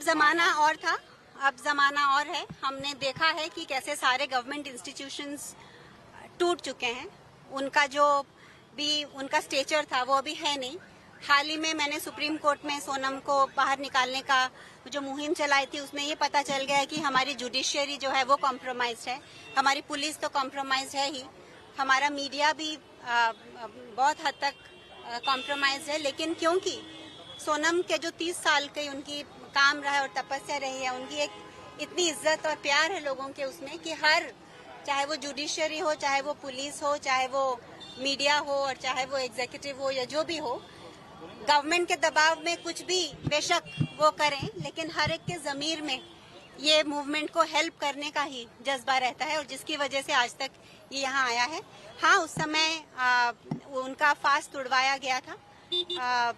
जमाना और था, अब जमाना और है। हमने देखा है कि कैसे सारे गवर्नमेंट इंस्टीट्यूशंस टूट चुके हैं। उनका जो भी उनका स्टेचर था वो अभी है नहीं। हाल ही में मैंने सुप्रीम कोर्ट में सोनम को बाहर निकालने का जो मुहिम चलाई थी, उसमें ये पता चल गया है कि हमारी जुडिशियरी जो है वो कॉम्प्रोमाइज्ड है, हमारी पुलिस तो कॉम्प्रोमाइज्ड है ही, हमारा मीडिया भी बहुत हद तक कॉम्प्रोमाइज्ड है। लेकिन क्योंकि सोनम के जो 30 साल के उनकी काम रहा है और तपस्या रही है, उनकी एक इतनी इज्जत और प्यार है लोगों के उसमें कि हर, चाहे वो जुडिशियरी हो, चाहे वो पुलिस हो, चाहे वो मीडिया हो और चाहे वो एग्जीक्यूटिव हो या जो भी हो, गवर्नमेंट के दबाव में कुछ भी बेशक वो करें, लेकिन हर एक के जमीर में ये मूवमेंट को हेल्प करने का ही जज्बा रहता है और जिसकी वजह से आज तक ये यहाँ आया है। हाँ, उस समय उनका फास्ट तुड़वाया गया था,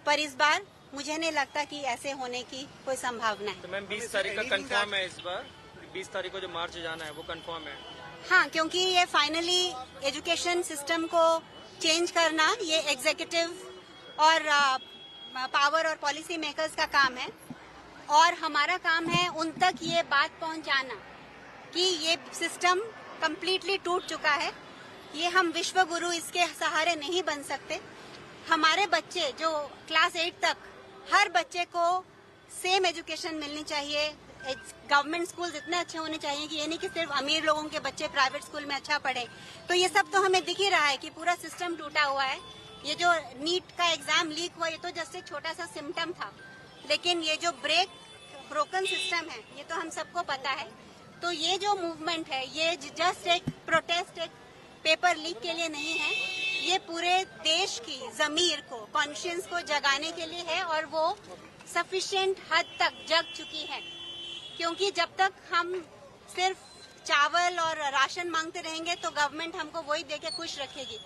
पर इस बार मुझे नहीं लगता कि ऐसे होने की कोई संभावना है। तो मैम 20 तारीख का कंफर्म है, इस बार 20 तारीख को जो मार्च जाना है वो कंफर्म है? हाँ, क्योंकि ये फाइनली एजुकेशन सिस्टम को चेंज करना ये एग्जीक्यूटिव और पावर और पॉलिसी मेकर्स का काम है और हमारा काम है उन तक ये बात पहुंचाना कि ये सिस्टम कंप्लीटली टूट चुका है। ये हम विश्व गुरु इसके सहारे नहीं बन सकते। हमारे बच्चे जो क्लास 8 तक, हर बच्चे को सेम एजुकेशन मिलनी चाहिए। गवर्नमेंट स्कूल इतने अच्छे होने चाहिए कि ये नहीं कि सिर्फ अमीर लोगों के बच्चे प्राइवेट स्कूल में अच्छा पढ़े। तो ये सब तो हमें दिख ही रहा है कि पूरा सिस्टम टूटा हुआ है। ये जो नीट का एग्जाम लीक हुआ, ये तो जस्ट एक छोटा सा सिम्टम था, लेकिन ये जो ब्रोकन सिस्टम है ये तो हम सबको पता है। तो ये जो मूवमेंट है ये जस्ट एक प्रोटेस्ट, एक पेपर लीक के लिए नहीं है, ये पूरे देश की जमीर को, कॉन्शियंस को जगाने के लिए है और वो सफिशिएंट हद तक जग चुकी है। क्योंकि जब तक हम सिर्फ चावल और राशन मांगते रहेंगे तो गवर्नमेंट हमको वही देके खुश रखेगी,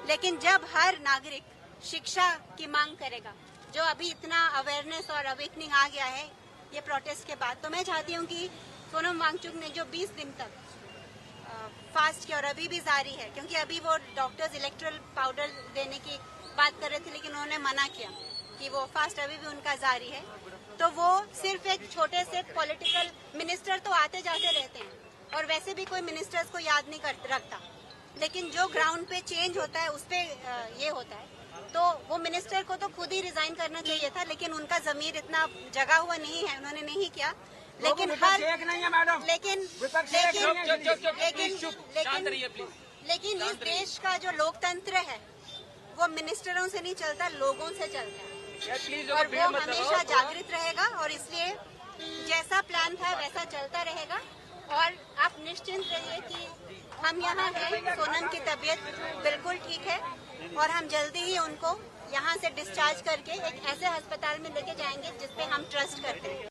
लेकिन जब हर नागरिक शिक्षा की मांग करेगा, जो अभी इतना अवेयरनेस और अवेकनिंग आ गया है ये प्रोटेस्ट के बाद, तो मैं चाहती हूँ कि सोनम वांगचुक ने जो 20 दिन तक फास्ट किया और अभी भी जारी है, क्योंकि अभी वो डॉक्टर्स इलेक्ट्रल पाउडर देने की बात कर रहे थे लेकिन उन्होंने मना किया कि वो फास्ट अभी भी उनका जारी है। तो वो सिर्फ एक छोटे से पॉलिटिकल मिनिस्टर तो आते जाते रहते हैं और वैसे भी कोई मिनिस्टर्स को याद नहीं रखता, लेकिन जो ग्राउंड पे चेंज होता है उस पे ये होता है। तो वो मिनिस्टर को तो खुद ही रिजाइन करना चाहिए था, लेकिन उनका जमीर इतना जगा हुआ नहीं है, उन्होंने नहीं किया। लेकिन लेकिन इस देश का जो लोकतंत्र है वो मिनिस्टरों से नहीं चलता, लोगों से चलता है और वो हमेशा जागृत रहेगा और इसलिए जैसा प्लान था वैसा चलता रहेगा। और आप निश्चिंत रहिए कि हम यहाँ हैं, सोनम की तबीयत बिल्कुल ठीक है और हम जल्दी ही उनको यहाँ से डिस्चार्ज करके एक ऐसे अस्पताल में लेके जाएंगे जिसपे हम ट्रस्ट करते हैं।